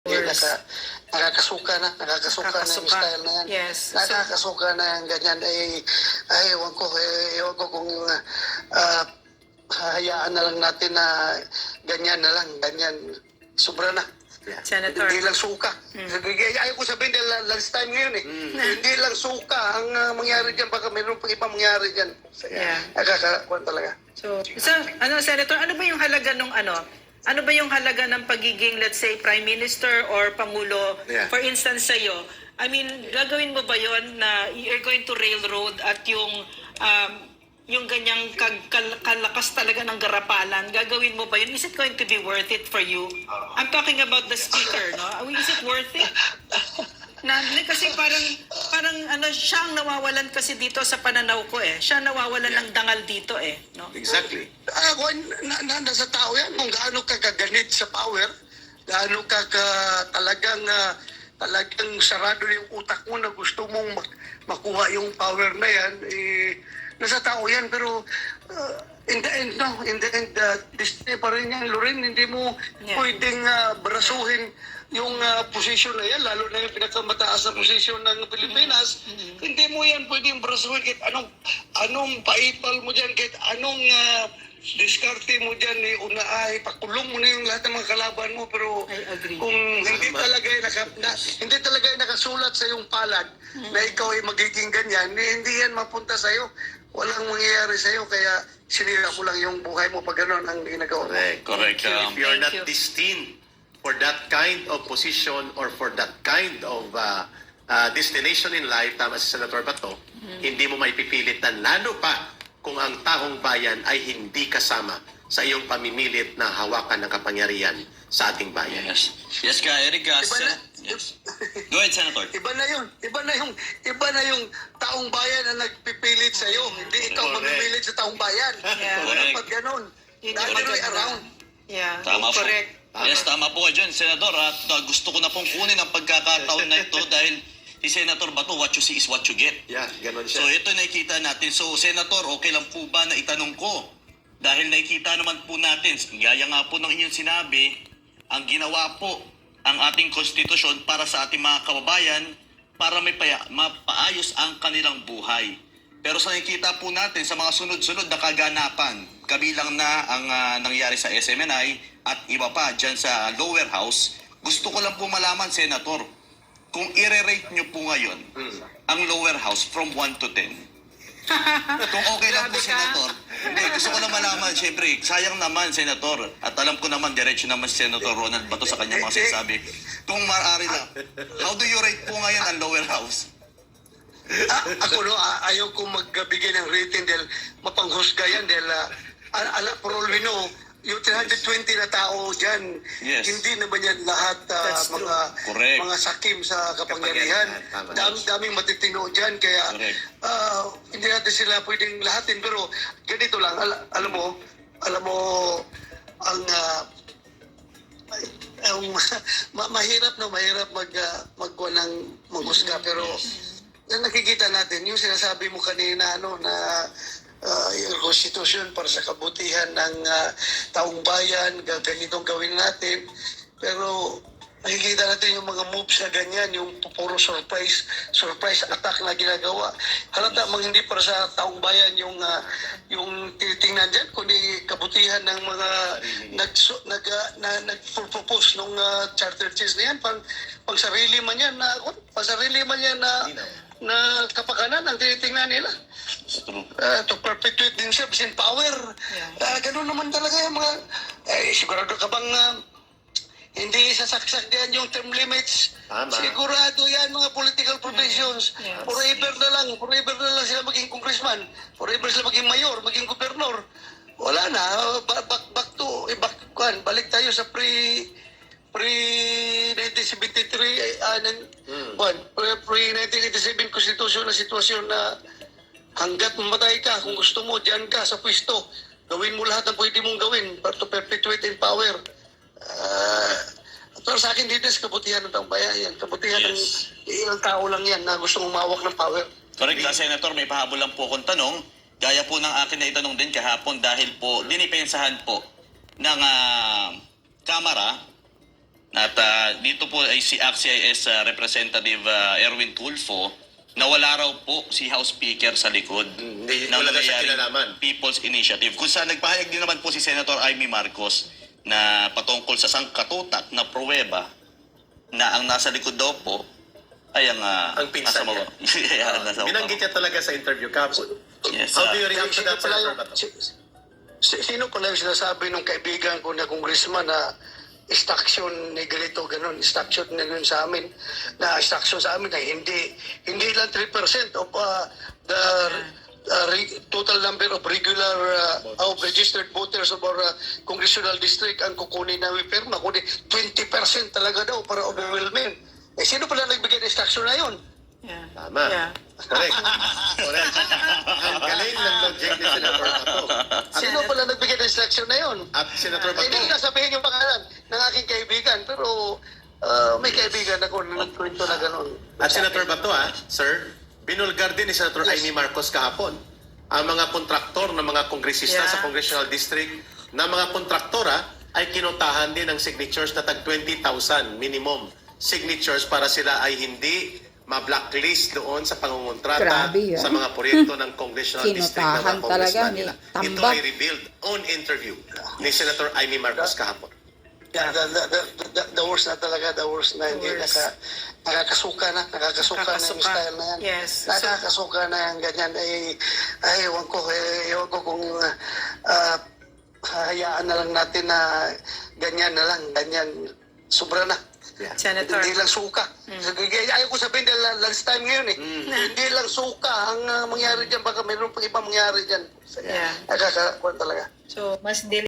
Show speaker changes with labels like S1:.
S1: Nakakasuka na yung style na yan.
S2: Yes.
S1: Nakakasuka na yung ganyan. Ewan ko kung hayaan na lang natin na ganyan na lang, ganyan. Sobra na.
S2: Senator.
S1: Hindi lang suka. Ayaw ko sabihin dahil last time ngayon Hindi lang suka ang mangyari dyan. Baka mayroon pang ibang mangyari dyan. Nakakakuan talaga.
S2: So, Senator, ano ba yung halaga ng ano ba yung halaga ng pagiging, let's say, Prime Minister or Pangulo, for instance, sa'yo? I mean, gagawin mo ba yon na you're going to railroad at yung ganyang kalakas talaga ng garapalan, gagawin mo ba yun? Is it going to be worth it for you? I'm talking about the speaker, no? Is it worth it? Kasi parang siya ang nawawalan kasi dito sa pananaw ko Siya nawawalan ng dangal dito no?
S3: Exactly.
S1: Nasa tao yan kung gaano ka kaganit sa power, gaano ka talagang sarado yung utak mo na gusto mong makuha yung power na yan, nasa tao yan. Pero in the end, destiny pa rin yan, Loren. Hindi mo pwedeng brasuhin yung posisyon na yan, lalo na yung pinakamataas na posisyon ng Pilipinas. Hindi mo yan pwedeng brasuhin kahit anong paipal mo dyan, kahit anong diskarte mo dyan, pakulong mo na yung lahat ng mga kalaban mo. Pero kung hindi talaga nakasulat sa yung palad na ikaw ay magiging ganyan, hindi yan mapunta sa'yo. Walang mangyayari sa'yo, kaya sinira mo lang yung buhay mo pag gano'n ang ginagawa mo.
S3: Correct. If you're not destined for that kind of position or for that kind of destination in life, tama si Senator Bato, hindi mo maipipilit na, lalo pa kung ang taong bayan ay hindi kasama sa iyong pamimilit na hawakan ng kapangyarihan sa ating bayan.
S4: Yes, ka, Eric. Yes. Go ahead, Senator.
S1: Iba na yung taong bayan na nagpipilit sa iyo. Hindi ikaw mamimilit sa taong bayan. Dapat ganun. The other way around.
S4: Tama po.
S2: Correct.
S4: Yes, tama po ka dyan, Senador. At gusto ko na pong kunin ang pagkakataon na ito dahil si Senator Bato, what you see is what you get.
S3: Ganun siya.
S4: So ito nakikita natin. So Senator, okay lang po ba na itanong ko? Dahil nakikita naman po natin, gaya nga po ng inyong sinabi, ang ginawa po ang ating konstitusyon para sa ating mga kababayan para mapaayos ang kanilang buhay. Pero sa nakikita po natin sa mga sunod-sunod na kaganapan, kabilang na ang nangyari sa SMNI at iba pa dyan sa lower house, gusto ko lang po malaman, Senator, kung i-rate nyo po ngayon ang lower house from 1 to 10. Kung okay lang po, Senator. Hindi, gusto ko lang malaman, syempre, sayang naman, Senator. At alam ko naman, diretso naman si Senator Ronald Bato sa kanyang mga sinasabi. Kung maaari lang, how do you rate po ngayon ang lower house?
S1: Ako ayaw kong magbigay ng rating dahil mapanghusga yan dahil for all we know, yung 320 na tao dyan, hindi naman yan lahat mga sakim sa kapangyarihan. Daming matitino dyan, kaya hindi natin sila pwedeng lahatin. Pero ganito lang, alam mo, ang mahirap magwa ng manghusga, pero nakikita natin yung sinasabi mo kanina na yung konstitusyon para sa kabutihan ng taong bayan, ganitong gawin natin. Pero nakikita natin yung mga moves na ganyan, yung puro surprise attack na ginagawa. Halata mang hindi para sa taong bayan yung tinitingnan dyan, kundi kabutihan ng mga nag-propose nung charter change na yan, pang sarili man yan na kapakanan ang tinitingnan nila. To perpetuate themselves in power. Ganun naman talaga yung mga sigurado ka bang hindi sasaksak diyan yung term limits? Sigurado yan mga political provisions. Forever na lang sila maging congressman, forever sila maging mayor, maging gobernador. Wala na, balik tayo sa pre-1973 pre-1987 konstitusyon na sitwasyon na hanggat mamatay ka, kung gusto mo, diyan ka sa pwesto, gawin mo lahat ng pwede mong gawin to perpetuate in power. Pero sa akin dito sa kabutihan ng taong bayan yan, kabutihan ng ilang tao lang yan na gusto umawak ng power.
S4: Correct lang, Senator, may pahabol lang po akong tanong. Gaya po ng akin na itanong din kahapon dahil po dinipensahan po ng Kamara At dito po ay si ACT-CIS Representative Erwin Tulfo na wala raw po si House Speaker sa likod ng
S3: wala na siya
S4: nangyayaring
S3: kinalaman.
S4: People's Initiative. Kung saan nagpahayag din naman po si Senator Amy Marcos na patungkol sa sangkatutak na pruweba na ang nasa likod daw po ay ang
S3: pinsan niya.
S4: nasa
S3: Binanggit niya talaga sa interview kahapon.
S4: Yes,
S3: How do you react to
S1: Sino
S3: that,
S1: pala
S3: Senator
S1: yung-
S3: Bato?
S1: Sino pala yung sinasabi ng kaibigan ko na congressman na instruction ni ganito, ganun, instruction na ganun sa amin, na instruction sa amin na hindi lang 3% of the total number of regular of registered voters of our congressional district ang kukunin namin pirma, kundi 20% talaga daw para overwhelming. Eh, sino pala nagbigay ng instruction na yun?
S2: Yeah.
S3: Tama.
S2: Yeah.
S3: Correct. Correct. Ang galing ng logic ni Senator Bato.
S1: Sino pala nagbigay ng instruction na yun?
S3: At Senator Bato,
S1: Hindi ko nasabihin yung pangalan ng aking kaibigan, pero may kaibigan ako na nagkwento na gano'n.
S3: At Senator Bato, sir, binulgar din ni Senator
S1: Yes.
S3: Amy Marcos kahapon ang mga kontraktor ng mga kongresista
S2: Yeah.
S3: sa Congressional District na mga kontraktora ay kinutahan din ng signatures na tag 20,000 minimum signatures para sila ay hindi ma-blacklist doon sa pangungontrata
S5: Grabe,
S3: sa mga proyekto ng Congressional District ng mga
S5: Kinutahan talaga
S3: congressman
S5: ni
S3: nila. Ito
S5: Tambak.
S3: ay revealed on interview ni Senator Amy Marcos kahapon.
S1: Yeah, the worst na talaga, the worst na hindi
S2: Worst.
S1: nakakasuka na yung style na yan.
S2: Yes.
S1: Nakakasuka na yung ganyan. Ewan ko kung hayaan na lang natin na ganyan na lang, ganyan. Sobra na.
S3: Yeah.
S2: Senator.
S1: Hindi lang suka. Ayaw ko sabihin dahil last time ngayon Hindi lang suka ang mangyari dyan. Baka mayroon pang ibang mangyari dyan.
S2: Yeah.
S1: Nakakakuha talaga.
S2: So, mas